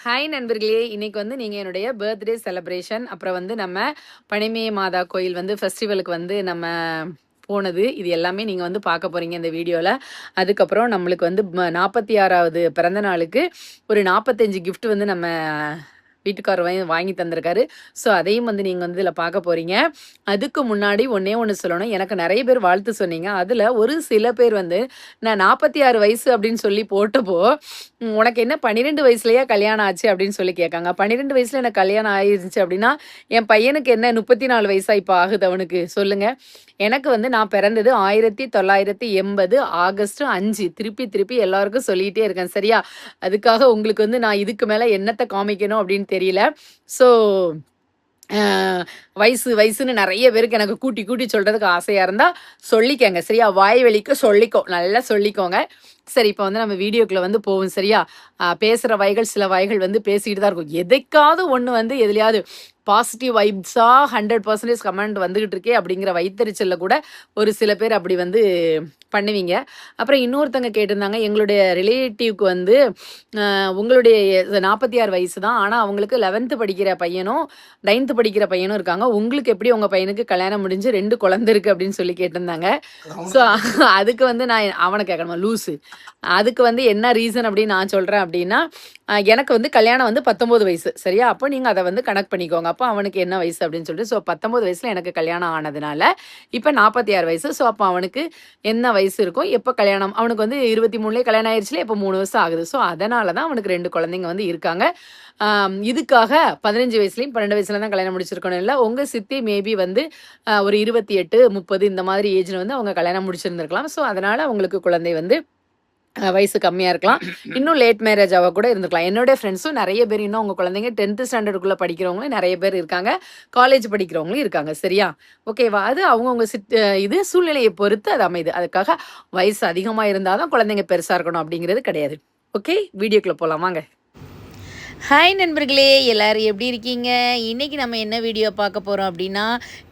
Hi நண்பர்களே, இன்னைக்கு வந்து நீங்கள் என்னுடைய பர்த்டே செலிப்ரேஷன் அப்புறம் வந்து நம்ம பனிமய மாதா கோயில் வந்து ஃபெஸ்டிவலுக்கு வந்து நம்ம போனது இது எல்லாமே நீங்கள் வந்து பார்க்க போகிறீங்க இந்த வீடியோவில். அதுக்கப்புறம் நம்மளுக்கு வந்து 46வது பிறந்த நாளுக்கு ஒரு 45 கிஃப்ட் வந்து நம்ம வீட்டுக்காரர் வாங்கி தந்திருக்காரு. ஸோ அதையும் வந்து நீங்கள் வந்து இதில் பார்க்க போகிறீங்க. அதுக்கு முன்னாடி ஒன்றே ஒன்று சொல்லணும். எனக்கு நிறைய பேர் வாழ்த்து சொன்னீங்க. அதில் ஒரு சில பேர் வந்து நான் 46 வயசு அப்படின்னு சொல்லி போட்டப்போ, உனக்கு என்ன 12 வயசுலயா கல்யாணம் ஆச்சு அப்படின்னு சொல்லி கேட்காங்க. 12 வயசுல எனக்கு கல்யாணம் ஆயிருந்துச்சு அப்படின்னா, என் பையனுக்கு என்ன 34 வயசா இப்போ ஆகுது அவனுக்கு சொல்லுங்க. எனக்கு வந்து நான் பிறந்தது 1980 ஆகஸ்ட் 5. திருப்பி திருப்பி எல்லாருக்கும் சொல்லிகிட்டே இருக்கேன் சரியா? அதுக்காக உங்களுக்கு வந்து நான் இதுக்கு மேலே என்னத்தை காமிக்கணும் அப்படின்னு தெரியல. ஸோ வயசுன்னு நிறைய பேருக்கு எனக்கு கூட்டி கூட்டி சொல்கிறதுக்கு ஆசையாக இருந்தால் சொல்லிக்கங்க சரியா? வாய் வலிக்க சொல்லிக்கோ, நல்லா சொல்லிக்கோங்க. சரி, இப்போ வந்து நம்ம வீடியோக்குள்ளே வந்து போவோம் சரியா? பேசுகிற வாய்கள் சில வாய்கள் வந்து பேசிக்கிட்டு தான் இருக்கும். எதைக்காவது ஒன்று வந்து எதுலையாவது பாசிட்டிவ் வைப்ஸாக 100% கமெண்ட் வந்துகிட்டு இருக்கே அப்படிங்கிற வைத்தறிச்சலில் கூட ஒரு சில பேர் அப்படி வந்து பண்ணுவீங்க. அப்புறம் இன்னொருத்தங்க கேட்டிருந்தாங்க, எங்களுடைய ரிலேட்டிவ்க்கு வந்து உங்களுடைய 46 வயசு தான், ஆனால் அவங்களுக்கு 11th படிக்கிற பையனும் 9th படிக்கிற பையனும் இருக்காங்க. உங்களுக்கு எப்படி உங்கள் பையனுக்கு கல்யாணம் முடிஞ்சு 2 குழந்தை இருக்குது அப்படின்னு சொல்லி கேட்டிருந்தாங்க. ஸோ அதுக்கு வந்து நான் அவனை கேட்கணுமா லூஸு? அதுக்கு வந்து என்ன ரீசன் அப்படின்னு நான் சொல்கிறேன் அப்படின்னா, எனக்கு வந்து கல்யாணம் வந்து 19 வயசு சரியா? அப்போ நீங்கள் அதை வந்து கணக்கு பண்ணிக்கோங்க. அப்போ அவனுக்கு என்ன வயசு அப்படின்னு சொல்லிட்டு, ஸோ 19 வயசில் எனக்கு கல்யாணம் ஆனதுனால இப்போ 46 வயசு. ஸோ அப்போ அவனுக்கு என்ன வயசு இருக்கும், எப்போ கல்யாணம், அவனுக்கு வந்து 23லேயே கல்யாணம் ஆயிடுச்சுல, இப்போ 3 வருஷம் ஆகுது. ஸோ அதனால தான் அவனுக்கு 2 குழந்தைங்க வந்து இருக்காங்க. இதுக்காக 15 வயசுலையும் 12 வயசுல தான் கல்யாணம் முடிச்சிருக்கணும் இல்லை. உங்கள் சித்தி மேபி வந்து ஒரு 28 30 இந்த மாதிரி ஏஜில் வந்து அவங்க கல்யாணம் முடிச்சிருந்துருக்கலாம். ஸோ அதனால் அவங்களுக்கு குழந்தை வந்து வயசு கம்மியாக இருக்கலாம், இன்னும் லேட் மேரேஜாக கூட இருந்துக்கலாம். என்னுடைய ஃப்ரெண்ட்ஸும் நிறைய பேர் இன்னும் அவங்க குழந்தைங்க 10th ஸ்டாண்டர்டுக்குள்ளே படிக்கிறவங்களும் நிறைய பேர் இருக்காங்க, காலேஜ் படிக்கிறவங்களும் இருக்காங்க சரியா? ஓகேவா? அது அவங்கவுங்க இது சூழ்நிலையை பொறுத்து அது அமையுது. அதுக்காக வயசு அதிகமாக இருந்தால் தான் குழந்தைங்க பெருசாக இருக்கணும் அப்படிங்கிறது கிடையாது. ஓகே, வீடியோக்குள்ளே போகலாம் வாங்க. ஹாய் நண்பர்களே, எல்லோரும் எப்படி இருக்கீங்க? இன்றைக்கி நம்ம என்ன வீடியோ பார்க்க போகிறோம் அப்படின்னா,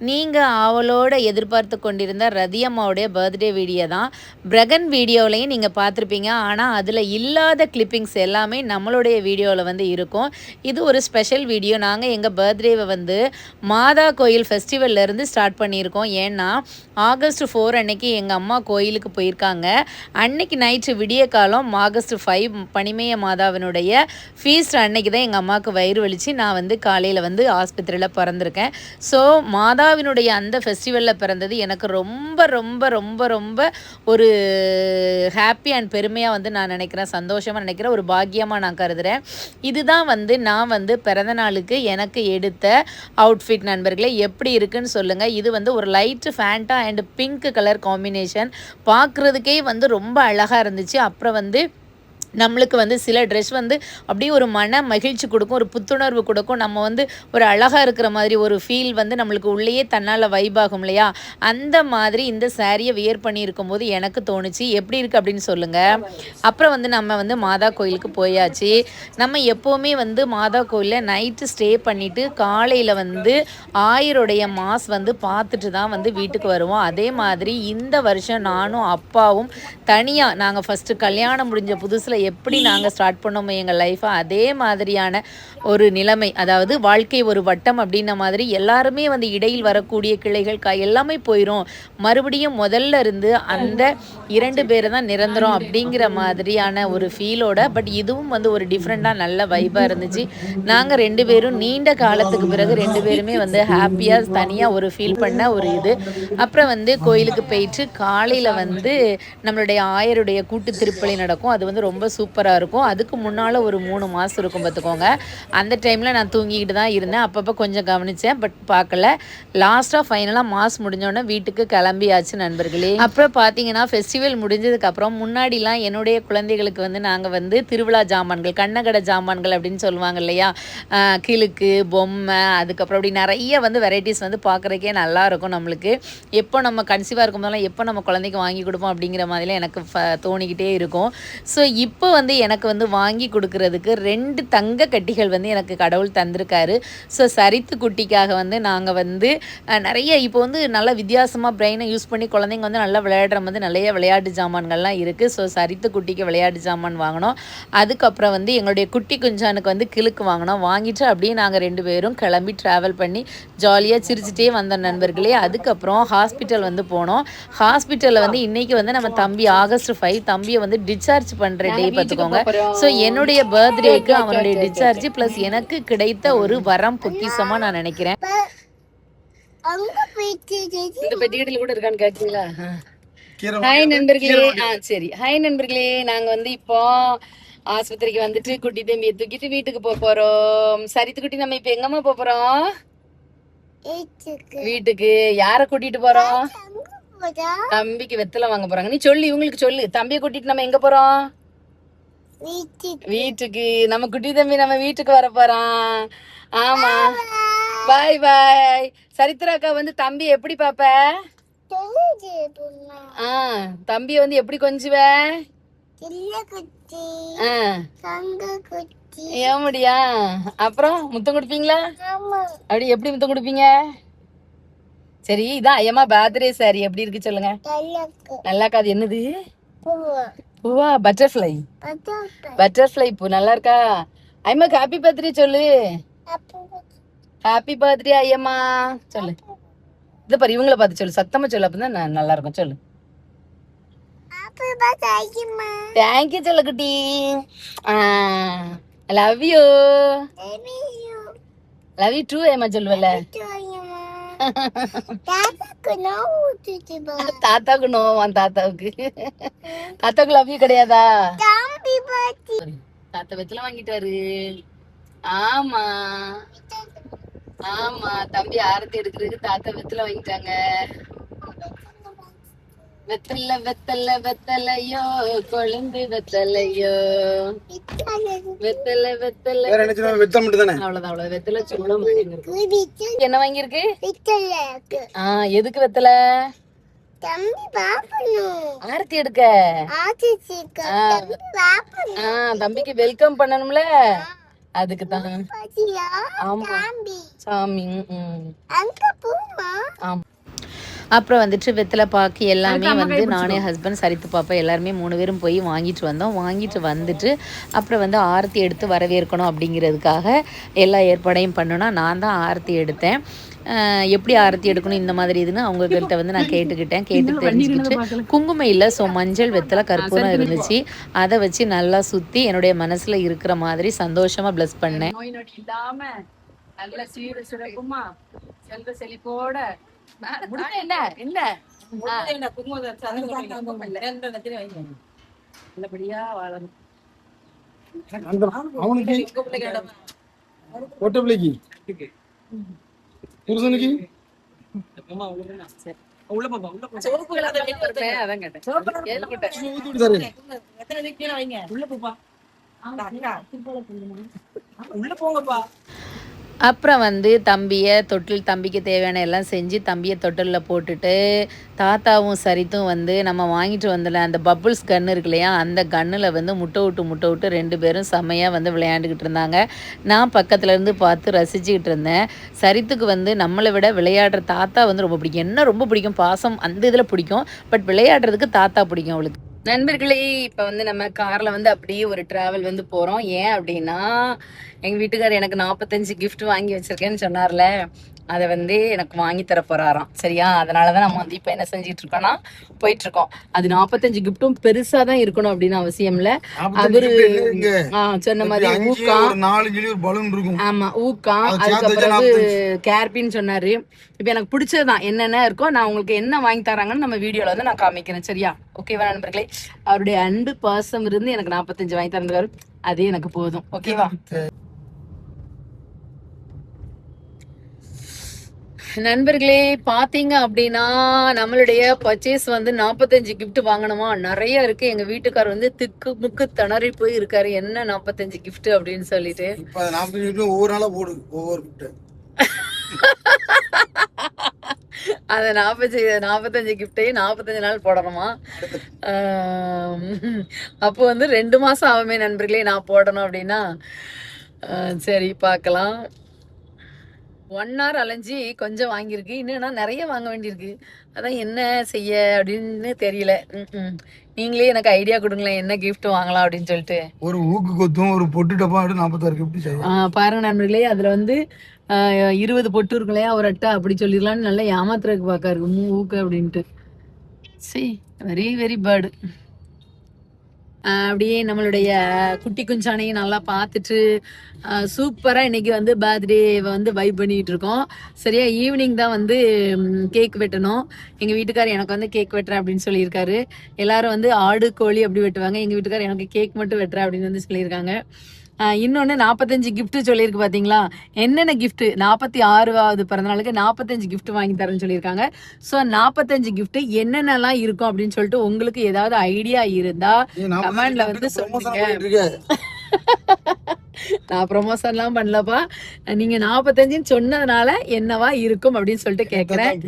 நீங்கள் அவளோட எதிர்பார்த்து கொண்டிருந்த ரதியம்மாவுடைய பர்த்டே வீடியோ தான். பிரகன் வீடியோவிலையும் நீங்கள் பார்த்துருப்பீங்க, ஆனால் அதில் இல்லாத கிளிப்பிங்ஸ் எல்லாமே நம்மளுடைய வீடியோவில் வந்து இருக்கும். இது ஒரு ஸ்பெஷல் வீடியோ. நாங்கள் எங்கள் பர்த்டேவை வந்து மாதா கோயில் ஃபெஸ்டிவல்லேருந்து ஸ்டார்ட் பண்ணியிருக்கோம். ஏன்னா ஆகஸ்ட் 4 அன்னைக்கு எங்கள் அம்மா கோயிலுக்கு போயிருக்காங்க. அன்னைக்கு நைட்டு விடிய காலம் ஆகஸ்ட் 5 பனிமய மாதாவினுடைய ஃபீஸ்ட் அன்னைக்கு தான் எங்கள் அம்மாவுக்கு வயிறு வலிச்சு நான் வந்து காலையில் வந்து ஆஸ்பத்திரியில் பிறந்திருக்கேன். ஸோ மாதாவினுடைய அந்த ஃபெஸ்டிவலில் பிறந்தது எனக்கு ரொம்ப ரொம்ப ரொம்ப ரொம்ப ஒரு ஹாப்பி அண்ட் பெருமையாக வந்து நான் நினைக்கிறேன், சந்தோஷமாக நினைக்கிறேன், ஒரு பாக்கியமாக நான் கருதுகிறேன். இதுதான் வந்து நான் வந்து பிறந்த நாளுக்கு எனக்கு எடுத்த அவுட்ஃபிட் நண்பர்களே. எப்படி இருக்குன்னு சொல்லுங்கள். இது வந்து ஒரு light Fanta and pink colour combination, பார்க்குறதுக்கே வந்து ரொம்ப அழகாக இருந்துச்சு. அப்புறம் வந்து நம்மளுக்கு வந்து சில ட்ரெஸ் வந்து அப்படியே ஒரு மன மகிழ்ச்சி கொடுக்கும், ஒரு புத்துணர்வு கொடுக்கும். நம்ம வந்து ஒரு அழகாக இருக்கிற மாதிரி ஒரு ஃபீல் வந்து நம்மளுக்கு உள்ளேயே தன்னால் வைபாகும் இல்லையா? அந்த மாதிரி இந்த சாரியை வியர் பண்ணியிருக்கும் போது எனக்கு தோணுச்சு. எப்படி இருக்குது அப்படின்னு சொல்லுங்கள். அப்புறம் வந்து நம்ம வந்து மாதா கோயிலுக்கு போயாச்சு. நம்ம எப்போவுமே வந்து மாதா கோயிலில் நைட்டு ஸ்டே பண்ணிவிட்டு காலையில் வந்து ஆயருடைய மாஸ் வந்து பார்த்துட்டு தான் வந்து வீட்டுக்கு வருவோம். அதே மாதிரி இந்த வருஷம் நானும் அப்பாவும் தனியாக நாங்கள் ஃபஸ்ட்டு கல்யாணம் முடிஞ்ச புதுசில் எப்படி நாங்கள் ஸ்டார்ட் பண்ணோமோ எங்கள் லைஃப்பை, அதே மாதிரியான ஒரு நிலைமை, அதாவது வாழ்க்கை ஒரு வட்டம் அப்படின்ன மாதிரி எல்லாருமே வந்து இடையில் வரக்கூடிய கிளைகள் எல்லாமே போயிடும், மறுபடியும் முதல்ல இருந்து அந்த 2 பேரை தான் நிரந்தரம் அப்படிங்கிற மாதிரியான ஒரு ஃபீலோட. பட் இதுவும் வந்து ஒரு டிஃப்ரெண்ட்டாக நல்ல வைப்பாக இருந்துச்சு. நாங்கள் 2 பேரும் நீண்ட காலத்துக்கு பிறகு 2 பேருமே வந்து ஹாப்பியாக தனியாக ஒரு ஃபீல் பண்ண ஒரு இது. அப்புறம் வந்து கோயிலுக்கு போயிட்டு காலையில் வந்து நம்மளுடைய ஆயருடைய கூட்டு திருப்பலி நடக்கும். அது வந்து ரொம்ப சூப்பராக இருக்கும். அதுக்கு முன்னால் ஒரு 3 மாதம் இருக்கும் பார்த்துக்கோங்க. அந்த டைமில் நான் தூங்கிக்கிட்டு தான் இருந்தேன். அப்பப்போ கொஞ்சம் கவனித்தேன், பட் பார்க்கல. லாஸ்ட்டாக ஃபைனலாக மாஸ் முடிஞ்சோடனே வீட்டுக்கு கிளம்பியாச்சு நண்பர்களே. அப்புறம் பார்த்தீங்கன்னா ஃபெஸ்டிவல் முடிஞ்சதுக்கப்புறம் முன்னாடிலாம் என்னுடைய குழந்தைகளுக்கு வந்து நாங்கள் வந்து திருவிழா ஜாமான்கள், கண்ணகடை ஜாமான்கள் அப்படின்னு சொல்லுவாங்க இல்லையா? கிழுக்கு, பொம்மை, அதுக்கப்புறம் அப்படி நிறைய வந்து வெரைட்டிஸ் வந்து பார்க்குறக்கே நல்லாயிருக்கும் நம்மளுக்கு. எப்போ நம்ம கன்சீவாக இருக்கும்போதெல்லாம் எப்போ நம்ம குழந்தைக்கு வாங்கி கொடுப்போம் அப்படிங்கிற மாதிரிலாம் எனக்கு தோணிக்கிட்டே இருக்கும். ஸோ இப்போ இப்போ வந்து எனக்கு வந்து வாங்கி கொடுக்கறதுக்கு 2 தங்க கட்டிகள் வந்து எனக்கு கடவுள் தந்திருக்காரு. ஸோ சரித்து குட்டிக்காக வந்து நாங்கள் வந்து நிறைய இப்போ வந்து நல்லா வித்தியாசமாக பிரெயினை யூஸ் பண்ணி குழந்தைங்க வந்து நல்லா விளையாடுற வந்து நிறைய விளையாட்டு ஜாமான்கள்லாம் இருக்குது. ஸோ சரித்து குட்டிக்கு விளையாட்டு ஜாமான் வாங்கினோம். அதுக்கப்புறம் வந்து எங்களுடைய குட்டி குஞ்சானுக்கு வந்து கிழுக்கு வாங்கினோம். வாங்கிட்டு அப்படியே நாங்கள் 2 பேரும் கிளம்பி ட்ராவல் பண்ணி ஜாலியாக சிரிச்சிட்டே வந்த நண்பர்களே. அதுக்கப்புறம் ஹாஸ்பிட்டல் வந்து போனோம். ஹாஸ்பிட்டலில் வந்து இன்றைக்கி வந்து நம்ம தம்பி ஆகஸ்ட் 5 தம்பியை வந்து டிஸ்சார்ஜ் பண்ணுற டே பார்த்துக்கோங்க. ஸோ என்னுடைய பர்த்டேக்கு அவனுடைய டிஸ்சார்ஜ் ப்ளஸ் எனக்கு கிடைத்த ஒரு வரம் பொக்கிஷமாக நான் நினைக்கிறேன். இந்த பெட்டிக்கடையில் கூட இருக்கான்னு கேட்டீங்களா? ஹாய் நண்பர்களே. சரி, ஹாய் நண்பர்களே. நாங்கள் வந்து இப்போ ஆஸ்பத்திரிக்கு வந்துட்டு குட்டி தம்பியை தூக்கிட்டு வீட்டுக்கு போறோம். சரித்து குட்டி, நம்ம இப்போ எங்கம்மா போறோம்? வீட்டுக்கு. யார கூட்டிட்டு போறோம்? தம்பிக்கு வெத்தலை வாங்க போறாங்க. நீ சொல்லு, இவங்களுக்கு சொல்லு. தம்பியை கூட்டிட்டு நம்ம எங்க போறோம்? வீட்டுக்கு. நம்ம குட்டி தம்பி நம்ம வீட்டுக்கு வர போறான். ஆமா, பாய் பாய். சரித்திராக்கா வந்து தம்பி எப்படி பாப்ப? தம்பிய வந்து எப்படி கொஞ்சுவ? ஏன் முடியா? அப்புறம் முத்தம் கொடுப்பீங்களா? அப்படி எப்படி முத்தம் கொடுப்பீங்க? சரி, இதான் ஐயம்மா பர்த்டே சாரி. எப்படி இருக்கு சொல்லுங்க. நல்லாக்கா. அது என்னது? பூவா? பட்டர்ஃப்ளை. பட்டர்ஃப்ளை பூ நல்லா இருக்கா? ஐயம்மாக்கு ஹாப்பி பர்த்டே சொல்லு. ஹாப்பி பர்த்டே ஐயம்மா சொல்லு. இது பாரு, இவங்கள பார்த்து சொல்லு, சத்தமா சொல்லு, அப்பதான் நல்லா இருக்கும். சொல்லு. தேங்க்யூ சொல்ல குட்டி. Love you. Love you too ஐயம்மா சொல்லுவல. தாத்தாவுக்கு நோவான். தாத்தாவுக்கு லவ் யூ கிடையாதா? தாத்தா வெத்தலை வாங்கிட்டாரு. ஆமா ஆமா, தம்பி ஆரத்தி எடுக்கிறதுக்கு தாத்தா வெத்தலை வாங்கிட்டாங்க. வெத்தலை வெத்தலை வெத்தலையோ கொழுந்து வெத்தலையோ. வெத்தலை வெத்தலை அவ்வளவுதான். அவ்வளவு வெத்தலை சொல்ல மாட்டேங்குது. என்ன வாங்கிருக்கு? எதுக்கு வெத்தலை? ஆரத்தி எடுக்க. தம்பிக்கு வெல்கம் பண்ணணும்ல, அதுக்கு தான். ஆமா சாமி. ஆமா. அப்புறம் வந்துட்டு வெத்தலை பாக்கு எல்லாமே வந்து நானே ஹஸ்பண்ட் சரித்து பாப்பா எல்லாருமே 3 பேரும் போய் வாங்கிட்டு வந்தோம். வாங்கிட்டு வந்துட்டு அப்புறம் வந்து ஆரத்தி எடுத்து வரவேற்கணும் அப்படிங்கிறதுக்காக எல்லா ஏற்பாடையும் பண்ணோன்னா நான் தான் ஆரத்தி எடுத்தேன். எப்படி ஆரத்தி எடுக்கணும் இந்த மாதிரி இதுன்னு அவங்கக்கிட்ட வந்து நான் கேட்டு தெரிஞ்சுக்கிட்டு குங்குமம் இல்லை, ஸோ மஞ்சள் வெத்தலை கற்பூரம் இருந்துச்சு. அதை வச்சு நல்லா சுற்றி என்னுடைய மனசில் இருக்கிற மாதிரி சந்தோஷமாக ப்ளஸ் பண்ணேன். நல்ல சீர சிறப்புமா செல்வ செழிப்போட என்ன என்ன நல்லபடியா வாழணும். புருஷனுக்கு அப்புறம் வந்து தம்பிக்கு தேவையான எல்லாம் செஞ்சு தம்பியை தொட்டிலில் போட்டுட்டு தாத்தாவும் சரித்தும் வந்து நம்ம வாங்கிட்டு வந்தல அந்த பப்புள்ஸ் கன்று இருக்கு இல்லையா, அந்த கன்னில் வந்து முட்டை விட்டு 2 பேரும் செம்மையாக வந்து விளையாண்டுக்கிட்டு இருந்தாங்க. நான் பக்கத்துலேருந்து பார்த்து ரசிச்சுக்கிட்டு இருந்தேன். சரித்துக்கு வந்து நம்மளை விட விளையாடுற தாத்தா வந்து ரொம்ப பிடிக்கும். என்ன ரொம்ப பிடிக்கும், பாசம் அந்த இதில் பிடிக்கும். பட் விளையாடுறதுக்கு தாத்தா பிடிக்கும் அவளுக்கு. நண்பர்களே, இப்போ வந்து நம்ம காரில் வந்து அப்படியே ஒரு ட்ராவல் வந்து போகிறோம். ஏன் அப்படின்னா எங்கள் வீட்டுக்காரர் எனக்கு 45 கிஃப்ட் வாங்கி வச்சுருக்கேன்னு சொன்னார்ல, அதை வந்து எனக்கு வாங்கி தர போகிறாராம். சரியா, அதனால தான் நம்ம வந்து இப்போ என்ன செஞ்சிட்டு இருக்கோம்னா போயிட்டுருக்கோம். அது 45 கிஃப்ட்டும் பெருசாக தான் இருக்கணும் அப்படின்னு அவசியம் இல்லை. அவரு சொன்ன மாதிரி ஊக்கம், ஆமாம் ஊக்கம், அதுக்கப்புறம் கேர்பின்னு சொன்னார். இப்போ எனக்கு பிடிச்சதுதான் என்னென்ன இருக்கோ நான் உங்களுக்கு என்ன வாங்கி தராங்கன்னு நம்ம வீடியோவில் வந்து நான் காமிக்கிறேன். சரியா, ஓகேவா நண்பர்களே? அவருடைய அன்பு பாசம் இருந்து எனக்கு 45 வாங்கி தரந்துக்காரு, அதே எனக்கு போதும். ஓகேவா நண்பர்களே? பாத்தீங்க அப்படின்னா நம்மளுடைய பர்ச்சேஸ் வந்து 45 கிஃப்ட் வாங்கணுமா, நிறைய இருக்கு. எங்க வீட்டுக்கார் வந்து திக்கு முக்கு திணறி போய் இருக்காரு, என்ன 45 கிஃப்ட் அப்படின்னு சொல்லிட்டு. அந்த 45 கிஃப்டையும் 45 நாள் போடணுமா? அப்போ வந்து 2 மாசம் ஆகுமே நண்பர்களே நான் போடணும் அப்படின்னா. சரி பார்க்கலாம். 1 hour அலைஞ்சி கொஞ்சம் வாங்கியிருக்கு. இன்னும் நான் நெறைய வாங்க வேண்டியிருக்கு. அதான் என்ன செய்ய அப்படின்னு தெரியல. நீங்களே எனக்கு ஐடியா குடுங்களேன். என்ன கிஃப்ட் வாங்கலாம் அப்படின்னு சொல்லிட்டு. ஒரு ஊக்கு கொத்தும் ஒரு பொட்டு டப்பா 46 கிஃப்ட் செய்யும். பாருங்க நண்பர்களே, அதுல வந்து 20 பொட்டு இருக்கு இல்லையா, ஒரு அட்டை அப்படி சொல்லிடலான்னு நல்லா ஏமாத்துறதுக்கு பார்க்காரு ஊக்கு அப்படின்ட்டு. சரி, வெரி வெரி பேர்டு. அப்படியே நம்மளுடைய குட்டி குஞ்சானையும் நல்லா பார்த்துட்டு சூப்பராக இன்னைக்கு வந்து பர்த்டே வந்து வைப் பண்ணிட்டு இருக்கோம். சரியா ஈவினிங் தான் வந்து கேக் வெட்டணும். எங்கள் வீட்டுக்காரர் எனக்கு வந்து கேக் வெட்டுறேன் அப்படின்னு சொல்லியிருக்காரு. எல்லாரும் வந்து ஆடு கோழி அப்படி வெட்டுவாங்க. எங்கள் வீட்டுக்காரர் எனக்கு கேக் மட்டும் வெட்டுறேன் அப்படின்னு வந்து சொல்லியிருக்காங்க. இன்னொன்று 45 கிஃப்ட் சொல்லியிருக்கு பார்த்தீங்களா? என்னென்ன கிஃப்ட் 46வது பிறந்தநாளுக்கு 45 கிஃப்ட் வாங்கி தரேன்னு சொல்லியிருக்காங்க. ஸோ 45 கிஃப்ட் என்னென்னலாம் இருக்கும் அப்படின்னு சொல்லிட்டு உங்களுக்கு ஏதாவது ஐடியா இருந்தா கமெண்ட்ல வந்து சொல்லுங்க. நான் ப்ரொமோஷன்லாம் பண்ணலப்பா. நீங்க 45ன்னு சொன்னதுனால என்னவா இருக்கும் அப்படின்னு சொல்லிட்டு கேட்கிறேன்.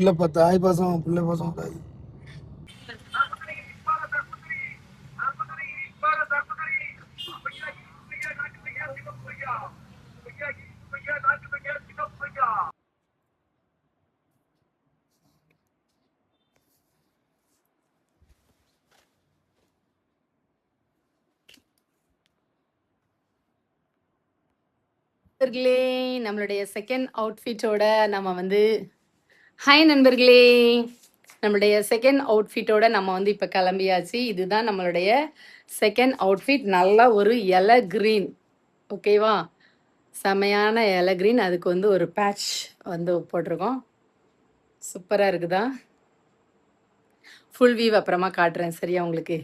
நண்பர்களே, நம்மளுடைய செகண்ட் அவுட்ஃபிட்டோட நம்ம வந்து ஹாய் நண்பர்களே, நம்மளுடைய செகண்ட் அவுட்ஃபிட்டோட நம்ம வந்து இப்போ கிளம்பியாச்சு. இதுதான் நம்மளுடைய செகண்ட் அவுட்ஃபிட். நல்லா ஒரு எலை கிரீன், ஓகேவா? செமையான எலை கிரீன். அதுக்கு வந்து ஒரு பேட்ச் வந்து போட்டிருக்கோம். சூப்பராக இருக்குதா? ஃபுல் வியூ அப்புறமா காட்டுறேன் சரியா உங்களுக்கு.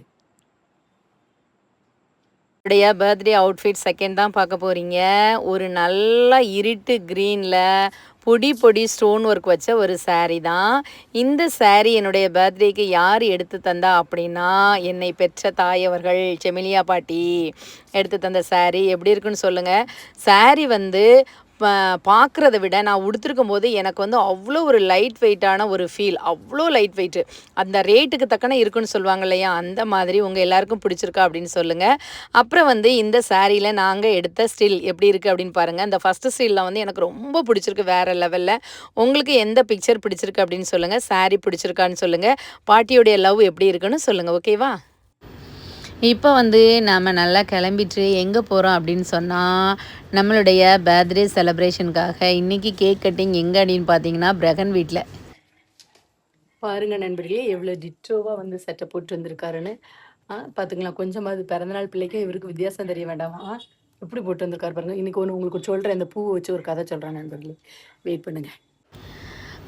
உடைய பர்த்டே அவுட்ஃபிட் செகண்ட் தான் பார்க்க போகிறீங்க. ஒரு நல்ல இருட்டு க்ரீனில் பொடி பொடி ஸ்டோன் ஒர்க் வச்ச ஒரு சாரீ தான். இந்த சாரீ என்னுடைய பர்த்டேக்கு யார் எடுத்து தந்தா அப்படின்னா, என்னை பெற்ற தாயவர்கள் செமிலியா பாட்டி எடுத்து தந்த சாரீ. எப்படி இருக்குன்னு சொல்லுங்கள். சாரீ வந்து பார்க்குறத விட நான் உடுத்திருக்கும் போது எனக்கு வந்து அவ்வளோ ஒரு லைட் வெயிட்டான ஒரு ஃபீல், அவ்வளோ லைட் வெயிட்டு. அந்த ரேட்டுக்கு தக்கன இருக்குன்னு சொல்லுவாங்க இல்லையா, அந்த மாதிரி உங்கள் எல்லாருக்கும் பிடிச்சிருக்கா அப்படின்னு சொல்லுங்கள். அப்புறம் வந்து இந்த சாரியில் நாங்கள் எடுத்த ஸ்டில் எப்படி இருக்குது அப்படின்னு பாருங்கள். அந்த ஃபஸ்ட்டு ஸ்டில்லாம் வந்து எனக்கு ரொம்ப பிடிச்சிருக்கு, வேறு லெவலில். உங்களுக்கு எந்த பிக்சர் பிடிச்சிருக்கு அப்படின்னு சொல்லுங்கள். சாரீ பிடிச்சிருக்கான்னு சொல்லுங்கள். பாட்டியோடைய லவ் எப்படி இருக்குன்னு சொல்லுங்கள். ஓகேவா? இப்போ வந்து நாம் நல்லா கிளம்பிட்டு எங்கே போகிறோம் அப்படின்னு சொன்னால், நம்மளுடைய பர்த்டே செலிப்ரேஷனுக்காக இன்றைக்கி கேக் கட்டிங் எங்கே அப்படின்னு பார்த்தீங்கன்னா பிரகன் வீட்டில். பாருங்கள் நண்பர்களே, எவ்வளோ டிட்டோவாக வந்து சட்டை போட்டு வந்திருக்காருன்னு. பார்த்துக்கலாம். கொஞ்சமாவது பிறந்தநாள் பிள்ளைக்கும் இவருக்கு வித்தியாசம் தெரிய வேண்டாமா? எப்படி போட்டு வந்திருக்காரு பாருங்கள். இன்றைக்கி ஒன்று உங்களுக்கு சொல்கிறேன். இந்த பூ வச்சு ஒரு கதை சொல்கிறேன் நண்பர்களே, வெயிட் பண்ணுங்கள்.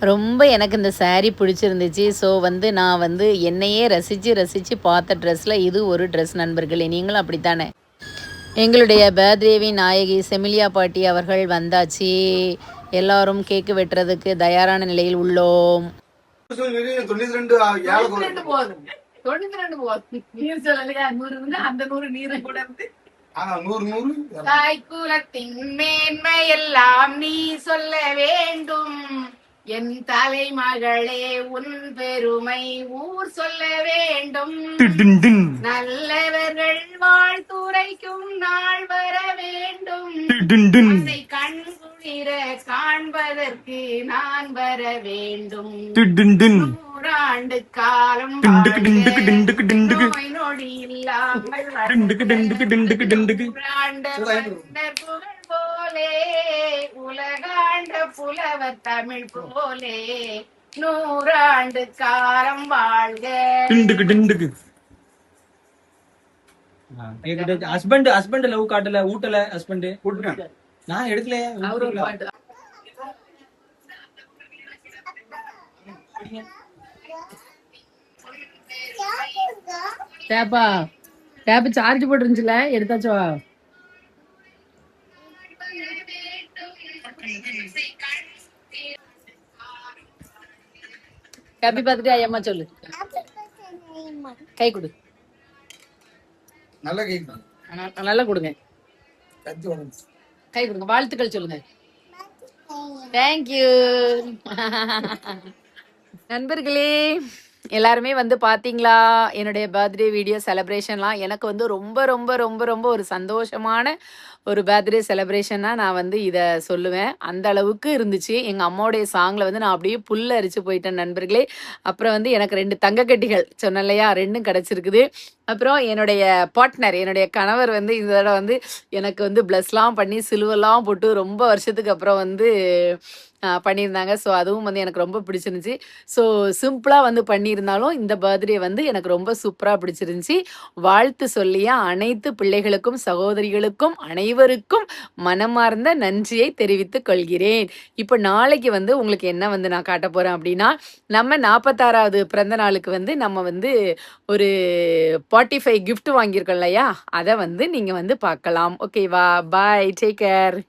ரொம்ப எனக்கு இந்த சாரீ பிடிச்சிருந்துச்சு. ஸோ வந்து நான் வந்து என்னையே ரசித்து பார்த்த ட்ரெஸ்ஸில் இது ஒரு ட்ரெஸ் நண்பர்களே. நீங்களும் அப்படித்தானே? எங்களுடைய பர்த்டேவின் நாயகி செமிலியா பாட்டி அவர்கள் வந்தாச்சு. எல்லாரும் கேக்கு வெட்டுறதுக்கு தயாரான நிலையில் உள்ளோம். தாய்க்குலத்தின் மேன்மை எல்லாம் நீ சொல்ல வேண்டும். என் தலைமகளே உன் பெருமை ஊர் சொல்ல வேண்டும். நல்லவர்கள் வாழ்த்துரைக்கும் நாள் வர வேண்டும். அதை கண்குளிர காண்பதற்கு நான் வர வேண்டும். 100 காலம் நோய் நொடி இல்லாமல் புகழ் போலே உலகாண்ட புலவர் தமிழ் போலே 100 காலம் வாழ்க. ஹஸ்பண்ட் லவ் காட்டல, ஊட்டல ஹஸ்பண்ட் நான் எடுக்கல. டேப் சார்ஜ் போட்டுருந்துச்சுல, எடுத்தாச்சோ? ஹாப்பி பர்த்டே ஐயம்மா சொல்லு. கை கொடு, நல்லா கொடுங்க. கை கொடுங்க, வாழ்த்துக்கள் சொல்லுங்க. தேங்க்யூ. நண்பர்களே எல்லாருமே வந்து பார்த்தீங்களா என்னுடைய பர்த்டே வீடியோ செலிப்ரேஷன்லாம் எனக்கு வந்து ரொம்ப ரொம்ப ரொம்ப ரொம்ப ஒரு சந்தோஷமான ஒரு பர்த்டே செலிப்ரேஷன்னா நான் வந்து இதை சொல்லுவேன். அந்த அளவுக்கு இருந்துச்சு. எங்கள் அம்மாவுடைய சாங்கில் வந்து நான் அப்படியே புல்ல அரிச்சு போயிட்டேன் நண்பர்களே. அப்புறம் வந்து எனக்கு 2 தங்கக்கட்டிகள் சொன்னேன் இல்லையா, 2ம் கிடச்சிருக்குது. அப்புறம் என்னுடைய பார்ட்னர், என்னுடைய கணவர் வந்து இந்த தடவை வந்து எனக்கு வந்து ப்ளஸ்லாம் பண்ணி சிலுவெல்லாம் போட்டு ரொம்ப வருஷத்துக்கு அப்புறம் வந்து பண்ணியிருந்தாங்க. ஸோ அதுவும் வந்து எனக்கு ரொம்ப பிடிச்சிருந்துச்சி. ஸோ சிம்பிளாக வந்து பண்ணியிருந்தாலும் இந்த பர்த்டே வந்து எனக்கு ரொம்ப சூப்பராக பிடிச்சிருந்துச்சி. வாழ்த்து சொல்லிய அனைத்து பிள்ளைகளுக்கும் சகோதரிகளுக்கும் அனைவருக்கும் மனமார்ந்த நன்றியை தெரிவித்துக் கொள்கிறேன். இப்போ நாளைக்கு வந்து உங்களுக்கு என்ன வந்து நான் காட்ட போகிறேன் அப்படின்னா, நம்ம 46வது பிறந்த நாளுக்கு வந்து நம்ம வந்து ஒரு 45 கிஃப்ட் வாங்கியிருக்கோம் இல்லையா, அதை வந்து நீங்கள் வந்து பார்க்கலாம். ஓகேவா? பாய், டேக் கேர்.